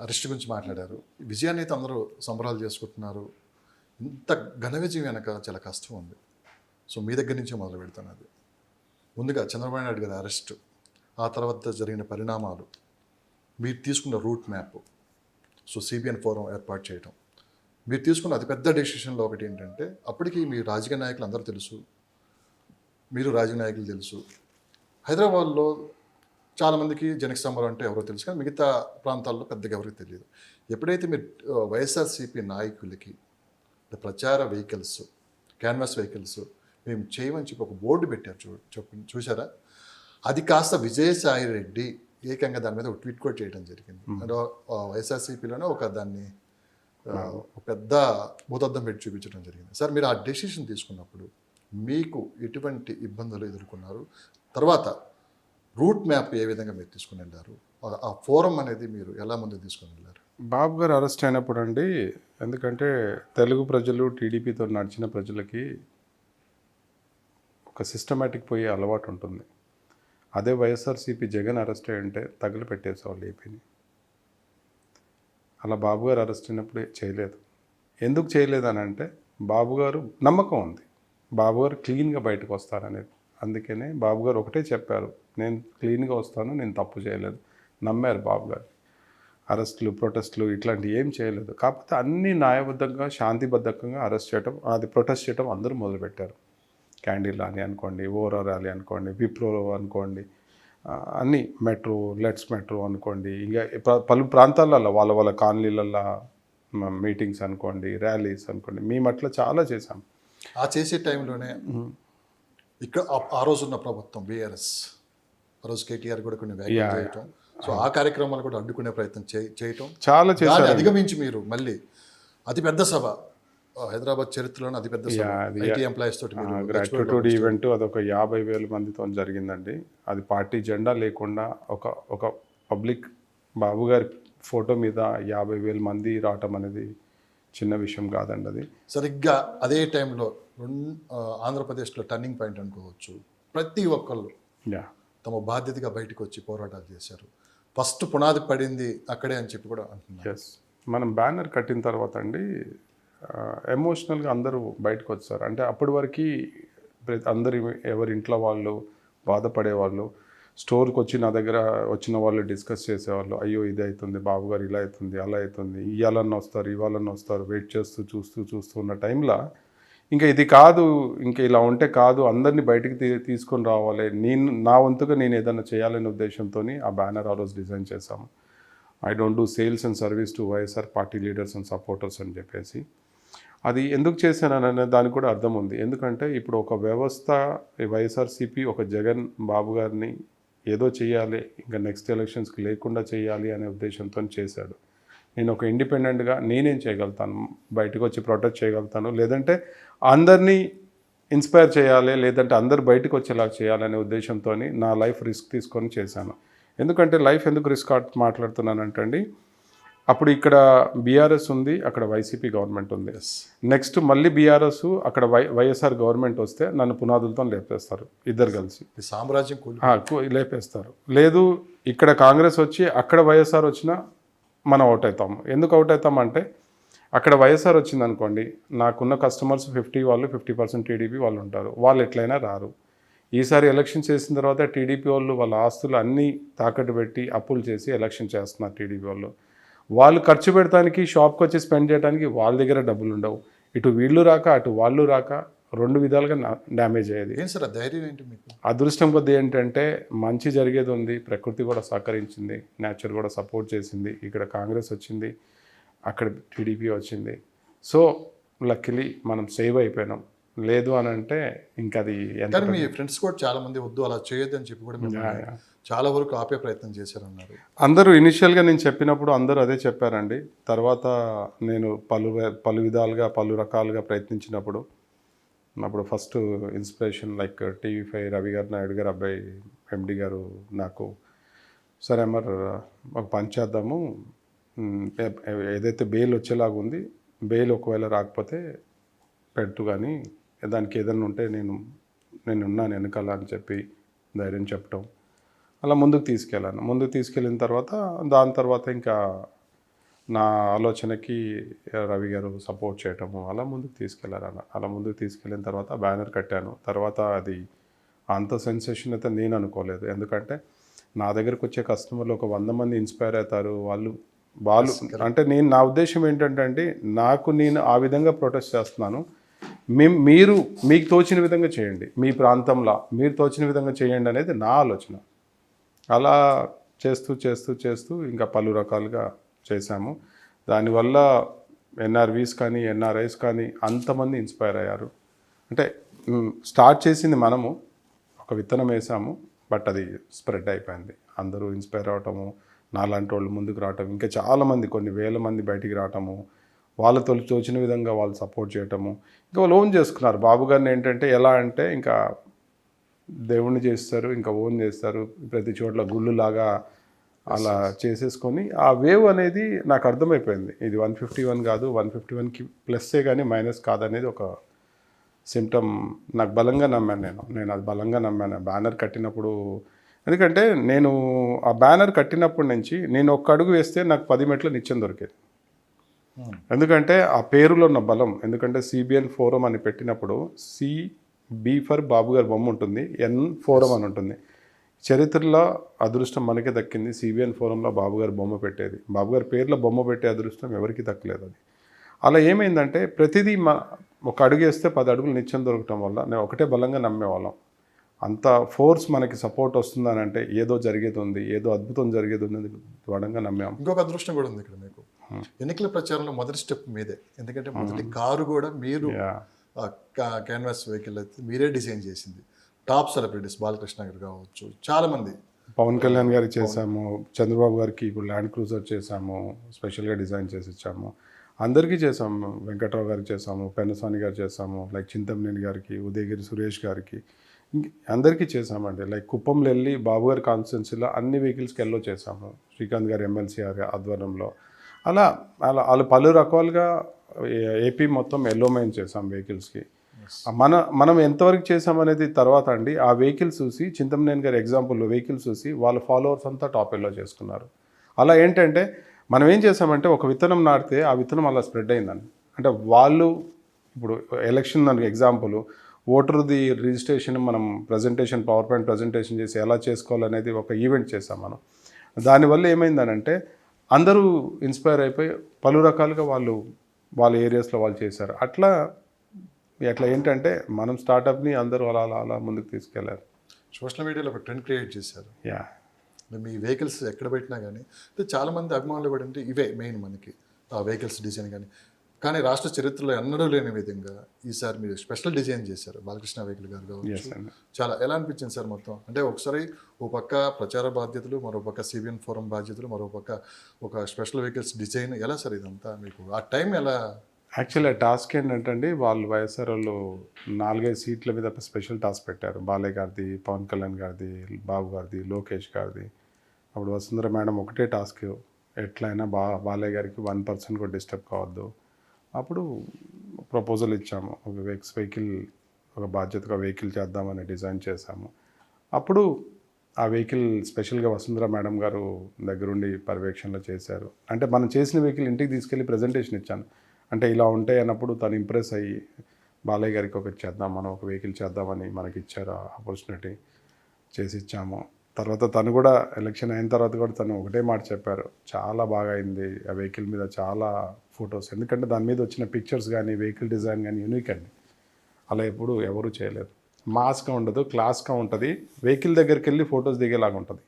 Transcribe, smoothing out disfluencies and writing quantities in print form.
Arrest గురించి మాట్లాడారు. ఈ విజయాన్ని అయితే అందరూ సంబరాలు చేసుకుంటున్నారు. ఇంత ఘన విజయం వెనక చాలా కష్టం ఉంది. సో మీ దగ్గర నుంచే మొదలు పెడతాను అది. ముందుగా చంద్రబాబు నాయుడు గారి అరెస్టు, ఆ తర్వాత జరిగిన పరిణామాలు, మీరు తీసుకున్న route map, so CBN forum ఏర్పాటు చేయడం, మీరు తీసుకున్న అతిపెద్ద డెసిషన్లో ఒకటి ఏంటంటే, అప్పటికి మీ రాజకీయ నాయకులు అందరూ తెలుసు, మీరు రాజకీయ నాయకులు తెలుసు. హైదరాబాద్లో చాలామందికి జనక సమరం అంటే ఎవరో తెలుసు, కానీ మిగతా ప్రాంతాల్లో పెద్దగా ఎవరికి తెలియదు. ఎప్పుడైతే మీరు వైఎస్ఆర్సీపీ నాయకులకి ప్రచార వెహికల్స్, క్యాన్వాస్ వెహికల్స్ మేము చేయమని చెప్పి ఒక బోర్డు పెట్టారు, చూసారా? అది కాస్త విజయసాయి రెడ్డి ఏకంగా దాని మీద ఒక ట్వీట్ కూడా చేయడం జరిగింది. అంటే వైఎస్ఆర్సీపీలోనే ఒక దాన్ని ఒక పెద్ద భూతద్దం పెట్టి చూపించడం జరిగింది. సార్, మీరు ఆ డెసిషన్ తీసుకున్నప్పుడు మీకు ఎటువంటి ఇబ్బందులు ఎదుర్కొన్నారు? తర్వాత రూట్ మ్యాప్ ఏ విధంగా మీరు తీసుకుని వెళ్ళారు? ఆ ఫోరం అనేది మీరు ఎలా ముందుకు తీసుకుని వెళ్ళారు? బాబు గారు అరెస్ట్ అయినప్పుడు అండి, ఎందుకంటే తెలుగు ప్రజలు టీడీపీతో నడిచిన ప్రజలకి ఒక సిస్టమేటిక్ పోయే అలవాటు ఉంటుంది. అదే వైఎస్ఆర్సీపీ జగన్ అరెస్ట్ అయ్యంటే తగిలి పెట్టేసేవాళ్ళు ఏపీని. అలా బాబు గారు అరెస్ట్ అయినప్పుడు చేయలేదు. ఎందుకు చేయలేదని అంటే బాబు గారు నమ్మకం ఉంది, బాబు గారు క్లీన్గా బయటకు వస్తారనేది. అందుకనే బాబు గారు ఒకటే చెప్పారు, నేను క్లీన్గా వస్తాను, నేను తప్పు చేయలేదు. నమ్మారు బాబు గారు. అరెస్టులు, ప్రొటెస్టులు ఇట్లాంటివి ఏం చేయలేదు. కాకపోతే అన్నీ న్యాయబద్ధంగా, శాంతిబద్ధంగా అరెస్ట్ చేయడం, అది ప్రొటెస్ట్ చేయడం అందరూ మొదలుపెట్టారు. క్యాండిల్ ర్యాలీ అనుకోండి, ఓవరా ర్యాలీ అనుకోండి, విప్రో అనుకోండి, అన్నీ మెట్రో, లెట్స్ మెట్రో అనుకోండి, ఇంకా పలు ప్రాంతాలలో వాళ్ళ కాలనీలలో మీటింగ్స్ అనుకోండి, ర్యాలీస్ అనుకోండి, మేము అట్లా చాలా చేసాం. ఆ చేసే టైంలోనే ఇక్కడ ఆ రోజున్న ప్రభుత్వం బీఆర్ఎస్, ఆ రోజు కేటీఆర్ కూడా కొన్ని వ్యాఖ్యలు చేయటం, సో ఆ కార్యక్రమాలు కూడా అడ్డుకునే ప్రయత్నం చేయటం చాలా చేశారు. అధిగమించి మీరు మళ్ళీ అతిపెద్ద సభ, హైదరాబాద్ చరిత్రలోనే అతిపెద్ద సభ, ఐటీ ఎంప్లాయీస్ తోటి గ్రాట్యుటూడ్ ఈవెంట్, అదొక 50,000 మందితో జరిగిందండి. అది పార్టీ జెండా లేకుండా ఒక పబ్లిక్ బాబు గారి ఫోటో మీద 50,000 మంది రావటం అనేది చిన్న విషయం కాదండి. అది సరిగ్గా అదే టైంలో ఆంధ్రప్రదేశ్లో టర్నింగ్ పాయింట్ అనుకోవచ్చు. ప్రతి ఒక్కళ్ళు తమ బాధ్యతగా బయటకు వచ్చి పోరాటాలు చేశారు. ఫస్ట్ పునాది పడింది అక్కడే అని చెప్పి కూడా అంటున్నారు. ఎస్, మనం బ్యానర్ కట్టిన తర్వాత అండి ఎమోషనల్గా అందరూ బయటకు వచ్చారు. అంటే అప్పటి వరకు అందరి ఎవరి ఇంట్లో వాళ్ళు బాధపడేవాళ్ళు, స్టోర్కి వచ్చి నా దగ్గర వచ్చిన వాళ్ళు డిస్కస్ చేసేవాళ్ళు, అయ్యో ఇది అవుతుంది, బాబు గారు ఇలా అవుతుంది, అలా అవుతుంది, ఇవాళన్న వస్తారు, ఇవాళన్న వస్తారు, వెయిట్ చూస్తూ ఉన్న టైంలో ఇంకా ఇది కాదు, ఇంకా ఇలా ఉంటే కాదు, అందరినీ బయటికి తీసుకొని రావాలి, నా వంతుగా నేను ఏదైనా చేయాలనే ఉద్దేశంతో ఆ బ్యానర్ ఆ రోజు డిజైన్ చేశాము. I don't do sales and service to YSR party leaders and supporters అని చెప్పేసి. అది ఎందుకు చేశాననే దానికి కూడా అర్థం ఉంది. ఎందుకంటే ఇప్పుడు ఒక వ్యవస్థ, వైఎస్ఆర్సీపీ ఒక జగన్ బాబు గారిని ఏదో చేయాలి, ఇంకా నెక్స్ట్ ఎలక్షన్స్కి లేకుండా చేయాలి అనే ఉద్దేశంతో చేశాడు. నేను ఒక ఇండిపెండెంట్గా నేనేం చేయగలుగుతాను, బయటకు వచ్చి ప్రొటెక్ట్ చేయగలుగుతాను, లేదంటే అందరినీ ఇన్స్పైర్ చేయాలి, లేదంటే అందరు బయటకు వచ్చేలా చేయాలనే ఉద్దేశంతో నా లైఫ్ రిస్క్ తీసుకొని చేశాను. ఎందుకంటే లైఫ్ ఎందుకు రిస్క్ మాట్లాడుతున్నానంటే అండి, అప్పుడు ఇక్కడ బీఆర్ఎస్ ఉంది, అక్కడ వైసీపీ గవర్నమెంట్ ఉంది. నెక్స్ట్ మళ్ళీ బీఆర్ఎస్, అక్కడ వైఎస్ఆర్ గవర్నమెంట్ వస్తే నన్ను పునాదులతో లేపేస్తారు ఇద్దరు కలిసి, సామ్రాజ్యం లేపేస్తారు. లేదు ఇక్కడ కాంగ్రెస్ వచ్చి అక్కడ వైఎస్ఆర్ వచ్చినా మనం అవుట్ అవుతాము. ఎందుకు అవుట్ అవుతామంటే అక్కడ వైఎస్ఆర్ వచ్చింది అనుకోండి, నాకున్న కస్టమర్స్ 50 వాళ్ళు, 50% టీడీపీ వాళ్ళు ఉంటారు, వాళ్ళు ఎట్లయినా రారు. ఈసారి ఎలక్షన్ చేసిన తర్వాత టీడీపీ వాళ్ళు వాళ్ళ ఆస్తులు అన్నీ తాకట్టు పెట్టి అప్పులు చేసి ఎలక్షన్ చేస్తున్నారు. టీడీపీ వాళ్ళు ఖర్చు పెడటానికి, షాప్కి వచ్చి స్పెండ్ చేయడానికి వాళ్ళ దగ్గర డబ్బులు ఉండవు. ఇటు వీళ్ళు రాక అటు వాళ్ళు రాక రెండు విధాలుగా డ్యామేజ్ అయ్యేది. ఏం సార్ ధైర్యం ఏంటి మీకు? అదృష్టం కొద్ది ఏంటంటే మంచి జరిగేది ఉంది, ప్రకృతి కూడా సహకరించింది, నేచర్ కూడా సపోర్ట్ చేసింది. ఇక్కడ కాంగ్రెస్ వచ్చింది, అక్కడ టీడీపీ వచ్చింది. సో లక్కీలీ మనం సేవ్ అయిపోయినాం. లేదు అని అంటే ఇంకా అది ఎంత. మీ ఫ్రెండ్స్ కూడా చాలా మంది వద్దు అలా చేయొద్దు అని చెప్పి కూడా చాలా వరకు ఆపే ప్రయత్నం చేశారన్నారు అందరూ. ఇనిషియల్గా నేను చెప్పినప్పుడు అందరూ అదే చెప్పారండి. తర్వాత నేను పలు విధాలుగా పలు రకాలుగా ప్రయత్నించినప్పుడు అప్పుడు first inspiration like TV5 Ravi గారు, నాయుడు గారు అబ్బాయి ఎండి గారు నాకు, సరే మరి ఒక పని చేద్దాము, ఏదైతే బెయిల్ వచ్చేలాగా ఉంది, బెయిల్ ఒకవేళ రాకపోతే పెడుతూ, కానీ దానికి ఏదైనా ఉంటే నేను ఉన్నాను వెనకాల అని చెప్పి ధైర్యం చెప్పటం, అలా ముందుకు తీసుకెళ్ళాను. ముందుకు తీసుకెళ్ళిన తర్వాత దాని తర్వాత ఇంకా నా ఆలోచనకి రవి గారు సపోర్ట్ చేయటము అలా ముందుకు తీసుకెళ్లారు. అలా ముందుకు తీసుకెళ్ళిన తర్వాత బ్యానర్ కట్టాను. తర్వాత అది అంత సెన్సేషన్ అయితే నేను అనుకోలేదు. ఎందుకంటే నా దగ్గరకు వచ్చే కస్టమర్లు ఒక 100 మంది ఇన్స్పైర్ అవుతారు. వాళ్ళు అంటే నా ఉద్దేశం ఏంటంటే అండి, నేను ఆ విధంగా ప్రొటెస్ట్ చేస్తున్నాను. మీరు మీకు తోచిన విధంగా చేయండి, మీ ప్రాంతంలో మీరు తోచిన విధంగా చేయండి అనేది నా ఆలోచన. అలా చేస్తూ చేస్తూ చేస్తూ ఇంకా పలు రకాలుగా చేశాము. దానివల్ల ఎన్ఆర్వీస్ కానీ ఎన్ఆర్ఐస్ కానీ అంతమంది ఇన్స్పైర్ అయ్యారు. అంటే స్టార్ట్ చేసింది మనము, ఒక విత్తనం వేసాము, బట్ అది స్ప్రెడ్ అయిపోయింది. అందరూ ఇన్స్పైర్ అవటము, నాలాంటి వాళ్ళు ముందుకు రావటం, ఇంకా చాలామంది కొన్ని వేల మంది బయటికి రావటము, వాళ్ళతో తోచిన విధంగా వాళ్ళు సపోర్ట్ చేయటము, ఇంకా వాళ్ళు ఓన్ చేసుకున్నారు. బాబు గారిని ఏంటంటే ఎలా అంటే ఇంకా దేవుణ్ణి చేస్తారు, ఇంకా ఓన్ చేస్తారు, ప్రతి చోట్ల గుళ్ళులాగా అలా చేసేసుకొని ఆ వేవ్ అనేది నాకు అర్థమైపోయింది. ఇది 151 కాదు, 151కి ప్లస్సే కానీ మైనస్ కాదనేది ఒక సిమ్టమ్ నాకు బలంగా నమ్మాను. నేను అది బలంగా నమ్మాను బ్యానర్ కట్టినప్పుడు. ఎందుకంటే నేను ఆ బ్యానర్ కట్టినప్పటి నుంచి నేను ఒక్క అడుగు వేస్తే నాకు 10 మెట్ల నిత్యం దొరికేది. ఎందుకంటే ఆ పేరులో ఉన్న బలం. ఎందుకంటే సిబిఎన్ ఫోరం అని పెట్టినప్పుడు బి ఫర్ బాబు గారి బొమ్మ ఉంటుంది, ఎన్ ఫోరం అని ఉంటుంది. చరిత్రలో అదృష్టం మనకే దక్కింది. సిబిఎన్ ఫోరంలో బాబు గారి బొమ్మ పెట్టేది. బాబు గారి పేర్లో బొమ్మ పెట్టే అదృష్టం ఎవరికి దక్కలేదు. అది అలా ఏమైందంటే ప్రతిదీ ఒక అడుగు వేస్తే 10 అడుగులు నిత్యం దొరకటం వల్ల నేను ఒకటే బలంగా నమ్మేవాళ్ళం. అంత ఫోర్స్ మనకి సపోర్ట్ వస్తుందని అంటే ఏదో జరిగేది ఉంది, ఏదో అద్భుతం జరిగేది ఉంది దృఢంగా నమ్మాము. ఇంకొక అదృష్టం కూడా ఉంది ఇక్కడ మీకు. ఎన్నికల ప్రచారంలో మొదటి స్టెప్ మీదే. ఎందుకంటే మొదటి కారు కూడా మీరు క్యాన్వాస్ వెహికల్ అయితే మీరే డిజైన్ చేసింది. టాప్ సెలబ్రిటీస్ బాలకృష్ణ గారు కావచ్చు, చాలామంది, పవన్ కళ్యాణ్ గారికి చేసాము, చంద్రబాబు గారికి ఇప్పుడు ల్యాండ్ క్రూజర్ చేసాము, స్పెషల్గా డిజైన్ చేసి ఇచ్చాము. అందరికీ చేసాము. వెంకట్రావు గారికి చేసాము, పెన్నస్వామి గారు చేసాము, లైక్ చింతమనేని గారికి, ఉదయగిరి సురేష్ గారికి, అందరికీ చేసామండి. లైక్ కుప్పంలో వెళ్ళి బాబు గారి కాన్స్టిట్యున్సీలో అన్ని వెహికల్స్కి ఎల్లో చేసాము, శ్రీకాంత్ గారు ఎమ్మెల్సీ ఆధ్వర్యంలో. అలా అలా వాళ్ళు పలు రకాలుగా ఏపీ మొత్తం ఎల్లోమైన్ చేసాం వెహికల్స్కి. మనం ఎంతవరకు చేసామనేది తర్వాత అండి. ఆ వెహికల్స్ చూసి చింతమనేని గారి ఎగ్జాంపుల్లో వెహికల్స్ చూసి వాళ్ళ ఫాలోవర్స్ అంతా టాప్ ఎల్లో చేసుకున్నారు. అలా ఏంటంటే మనం ఏం చేసామంటే ఒక విత్తనం నాటితే ఆ విత్తనం అలా స్ప్రెడ్ అయిందండి. అంటే వాళ్ళు ఇప్పుడు ఎలక్షన్ దానికి ఎగ్జాంపుల్, ఓటర్ది రిజిస్ట్రేషన్ మనం ప్రజెంటేషన్, పవర్ పాయింట్ ప్రజెంటేషన్ చేసి ఎలా చేసుకోవాలనేది ఒక ఈవెంట్ చేసాం మనం. దానివల్ల ఏమైందనంటే అందరూ ఇన్స్పైర్ అయిపోయి పలు రకాలుగా వాళ్ళ ఏరియాస్లో వాళ్ళు చేశారు. అట్లా ఏంటంటే మనం స్టార్టప్ని అందరూ అలా అలా అలా ముందుకు తీసుకెళ్లారు. సోషల్ మీడియాలో ఒక ట్రెండ్ క్రియేట్ చేశారు. యా, మీ వెహికల్స్ ఎక్కడ పెట్టినా కానీ చాలామంది అభిమానులు కూడా అంటే ఇవే మెయిన్ మనకి ఆ వెహికల్స్ డిజైన్ కానీ రాష్ట్ర చరిత్రలో ఎన్నడూ లేని విధంగా ఈసారి మీరు స్పెషల్ డిజైన్ చేశారు బాలకృష్ణ వెహికల్ గారు కావచ్చు. చాలా ఎలా అనిపించింది సార్ మొత్తం? అంటే ఒకసారి ఓ పక్క ప్రచార బాధ్యతలు, మరో పక్క సిబిఎన్ ఫోరం బాధ్యతలు, మరో పక్క ఒక స్పెషల్ వెహికల్స్ డిజైన్, ఎలా సార్ ఇదంతా మీకు ఆ టైం ఎలా? యాక్చువల్లీ ఆ టాస్క్ ఏంటంటే అండి, వాళ్ళు వైఎస్ఆర్ వాళ్ళు 4-5 సీట్ల మీద స్పెషల్ టాస్క్ పెట్టారు. బాలయ్య గారిది, పవన్ కళ్యాణ్ గారిది, బాబు గారిది, లోకేష్ గారిది. అప్పుడు వసుంధర మేడం ఒకటే టాస్క్, ఎట్లయినా బాలయ్య గారికి 1% కూడా డిస్టర్బ్ కావద్దు. అప్పుడు ప్రపోజల్ ఇచ్చాము, ఒక వెహికల్, ఒక బాధ్యతగా వెహికల్ చేద్దామని డిజైన్ చేశాము. అప్పుడు ఆ వెహికల్ స్పెషల్గా వసుంధర మేడం గారు దగ్గరుండి పర్యవేక్షణలో చేశారు. అంటే మనం చేసిన వెహికల్ ఇంటికి తీసుకెళ్ళి ప్రజెంటేషన్ ఇచ్చాను. అంటే ఇలా ఉంటాయి అన్నప్పుడు తను ఇంప్రెస్ అయ్యి బాలయ్య గారికి ఒకటి చేద్దాం, మనం ఒక వెహికల్ చేద్దామని మనకి ఇచ్చారు ఆపర్చునిటీ, చేసి ఇచ్చాము. తర్వాత తను కూడా ఎలక్షన్ అయిన తర్వాత కూడా తను ఒకటే మాట చెప్పారు, చాలా బాగా అయింది ఆ వెహికల్ మీద చాలా ఫొటోస్. ఎందుకంటే దాని మీద వచ్చిన పిక్చర్స్ కానీ వెహికల్ డిజైన్ కానీ యూనిక్ అండి. అలా ఎప్పుడు ఎవరు చేయలేరు. మాస్గా ఉండదు, క్లాస్గా ఉంటుంది. వెహికల్ దగ్గరికి వెళ్ళి ఫొటోస్ దిగేలాగా ఉంటుంది.